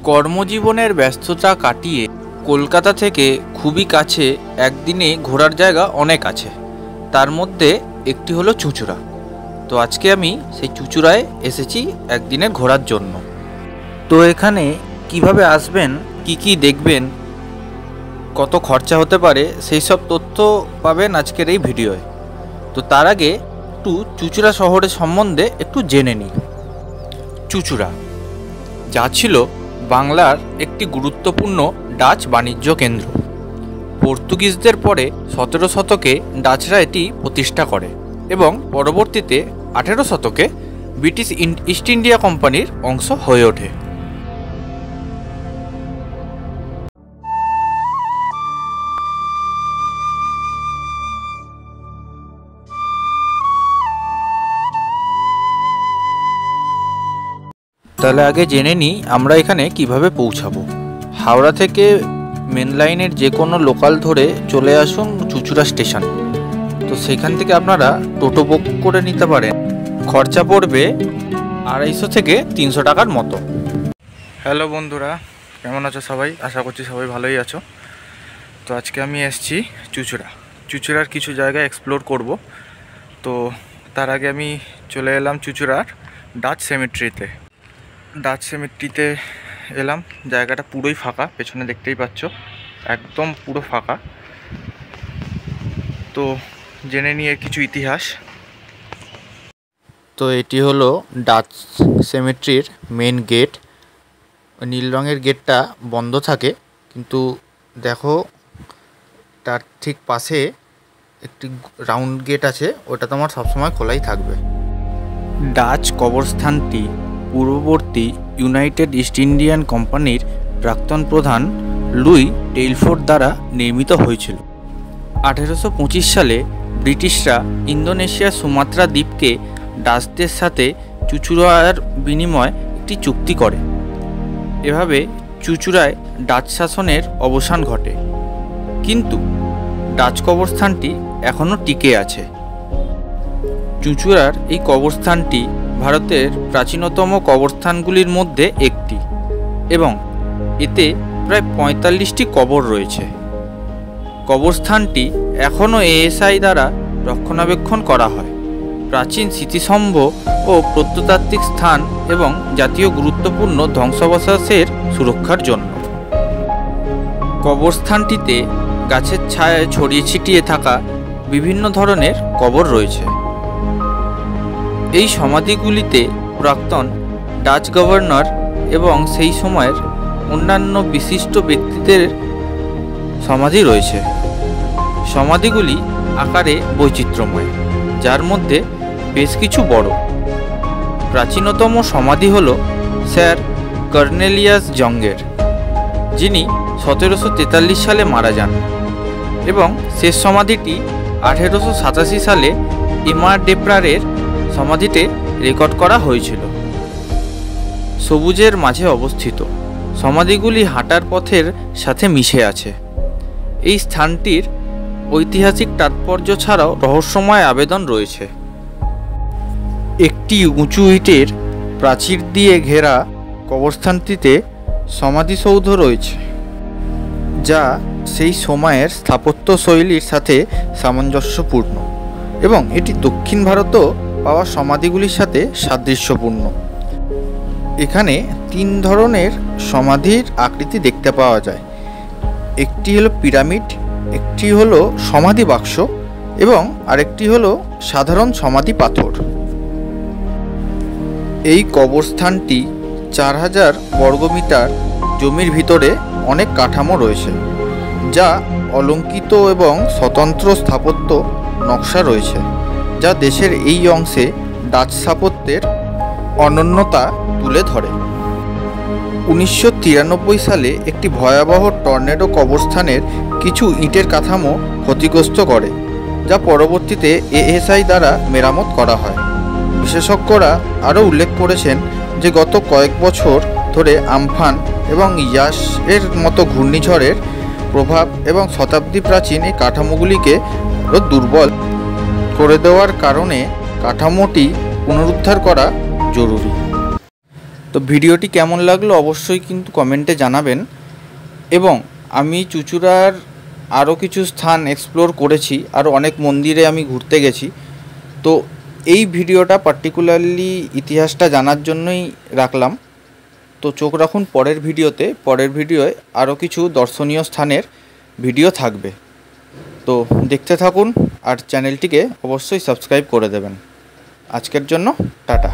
কর্মজীবনের ব্যস্ততা কাটিয়ে কলকাতা থেকে খুবই কাছে একদিনে ঘোরার জায়গা অনেক আছে। তার মধ্যে একটি হলো চুঁচুড়া। তো আজকে আমি সেই চুঁচুড়ায় এসেছি একদিনে ঘোরার জন্য। তো এখানে কিভাবে আসবেন, কি দেখবেন, কত খরচা হতে পারে, সেই সব তথ্য পাবেন আজকের এই ভিডিওয়। তো তার আগে একটু চুঁচুড়া শহরের সম্বন্ধে একটু জেনে নিই। চুঁচুড়া যা ছিল বাংলার একটি গুরুত্বপূর্ণ ডাচ বাণিজ্য কেন্দ্র। পর্তুগিজদের পরে 17 শতকে ডাচরা এটি প্রতিষ্ঠা করে এবং পরবর্তীতে 18 শতকে ব্রিটিশ ইস্ট ইন্ডিয়া কোম্পানির অংশ হয়ে ওঠে। তাহলে আগে জেনে নিই আমরা এখানে কিভাবে পৌঁছাবো। হাওড়া থেকে মেন লাইনের যে কোনো লোকাল ধরে চলে আসুন চুঁচুড়া স্টেশন। তো সেখান থেকে আপনারা টোটো বুক করে নিতে পারেন। খরচা পড়বে 250 থেকে 300 টাকার মতো। হ্যালো বন্ধুরা, কেমন আছো সবাই? আশা করছি সবাই ভালোই আছো। তো আজকে আমি এসেছি চুঁচুড়ার কিছু জায়গা এক্সপ্লোর করব। তো তার আগে আমি চলে এলাম চুঁচুড়ার ডাচ সেমেট্রিতে এলাম। জায়গাটা পুরোই ফাঁকা, পেছনে দেখতেই পাচ্ছ একদম পুরো ফাঁকা। তো জেনে নিয়ে কিছু ইতিহাস। তো এটি হলো ডাচ সেমেট্রির মেন গেট। নীল রঙের গেটটা বন্ধ থাকে, কিন্তু দেখো তার ঠিক পাশে একটি রাউন্ড গেট আছে, ওটা তোমার সবসময় খোলাই থাকবে। ডাচ কবরস্থানটি পূর্ববর্তী ইউনাইটেড ইস্ট ইন্ডিয়ান কোম্পানির প্রাক্তন প্রধান লুই টেইলফোর্ড দ্বারা নির্মিত হয়েছিল। 1825 সালে ব্রিটিশরা ইন্দোনেশিয়ার সুমাত্রা দ্বীপকে ডাচদের সাথে চুঁচুড়ার বিনিময়ে একটি চুক্তি করে। এভাবে চুঁচুড়ায় ডাচ শাসনের অবসান ঘটে, কিন্তু ডাচ কবরস্থানটি এখনও টিকে আছে। চুঁচুড়ার এই কবরস্থানটি ভারতের প্রাচীনতম কবরস্থানগুলির মধ্যে একটি এবং এতে প্রায় 45টি কবর রয়েছে। কবরস্থানটি এখনও এএসআই দ্বারা রক্ষণাবেক্ষণ করা হয়। প্রাচীন স্মৃতিস্তম্ভ ও প্রত্নতাত্ত্বিক স্থান এবং জাতীয় গুরুত্বপূর্ণ ধ্বংসাবশেষের সুরক্ষার জন্য। কবরস্থানটিতে গাছের ছায়ায় ছড়িয়ে ছিটিয়ে থাকা বিভিন্ন ধরনের কবর রয়েছে। এই সমাধিগুলিতে প্রাক্তন ডাচ গভর্নর এবং সেই সময়ের অন্যান্য বিশিষ্ট ব্যক্তিদের সমাধি রয়েছে। সমাধিগুলি আকারে বৈচিত্র্যময়, যার মধ্যে বেশ কিছু বড়। প্রাচীনতম সমাধি হল স্যার কর্নেলিয়াস জংয়ের, যিনি 1743 সালে মারা যান, এবং শেষ সমাধিটি 1887 সালে এমা ডেপ্রারের সমাধিতে রেকর্ড করা হয়েছিল। সবুজের মাঝে অবস্থিত সমাধিগুলি হাঁটার পথের সাথে মিশে আছে। এই স্থানটির ঐতিহাসিক তাৎপর্য ছাড়াও রহস্যময় আবেদন রয়েছে। একটি উঁচু ইটের প্রাচীর দিয়ে ঘেরা কবরস্থানটিতে সমাধিসৌধ রয়েছে, যা সেই সময়ের স্থাপত্য শৈলীর সাথে সামঞ্জস্যপূর্ণ এবং এটি দক্ষিণ ভারতেও পাওয়া সমাধিগুলির সাথে সাদৃশ্যপূর্ণ। এখানে 3 ধরনের সমাধির আকৃতি দেখতে পাওয়া যায়। একটি হলো পিরামিড, একটি হলো সমাধি বাক্স এবং আরেকটি হলো সাধারণ সমাধি পাথর। এই কবরস্থানটি 4000 বর্গমিটার জমির ভিতরে অনেক কাঠামো রয়েছে, যা অলঙ্কিত এবং স্বতন্ত্র স্থাপত্য নকশা রয়েছে, যা দেশের এই অংশে ডাচ স্থাপত্যের অনন্যতা তুলে ধরে। 1993 সালে একটি ভয়াবহ টর্নেডো কবরস্থানের কিছু ইটের কাঠামো ক্ষতিগ্রস্ত করে, যা পরবর্তীতে এএসআই দ্বারা মেরামত করা হয়। বিশেষজ্ঞরা আরও উল্লেখ করেছেন যে গত কয়েক বছর ধরে আমফান এবং ইয়াস এর মতো ঘূর্ণিঝড়ের প্রভাব এবং শতাব্দী প্রাচীন এই কাঠামোগুলিকে দুর্বল করে দেওয়ার কারণে কাঠামোটি পুনরুদ্ধার করা জরুরি। তো ভিডিওটি কেমন লাগলো অবশ্যই কিন্তু কমেন্টে জানাবেন। এবং আমি চুঁচুড়ার আরও কিছু স্থান এক্সপ্লোর করেছি, আরও অনেক মন্দিরে আমি ঘুরতে গেছি। তো এই ভিডিওটা পার্টিকুলারলি ইতিহাসটা জানার জন্যই রাখলাম। তো চোখ রাখুন পরের ভিডিওয়ে আরও কিছু দর্শনীয় স্থানের ভিডিও থাকবে। তো দেখতে থাকুন আর চ্যানেলটিকে অবশ্যই সাবস্ক্রাইব করে দেবেন। আজকের জন্য টাটা।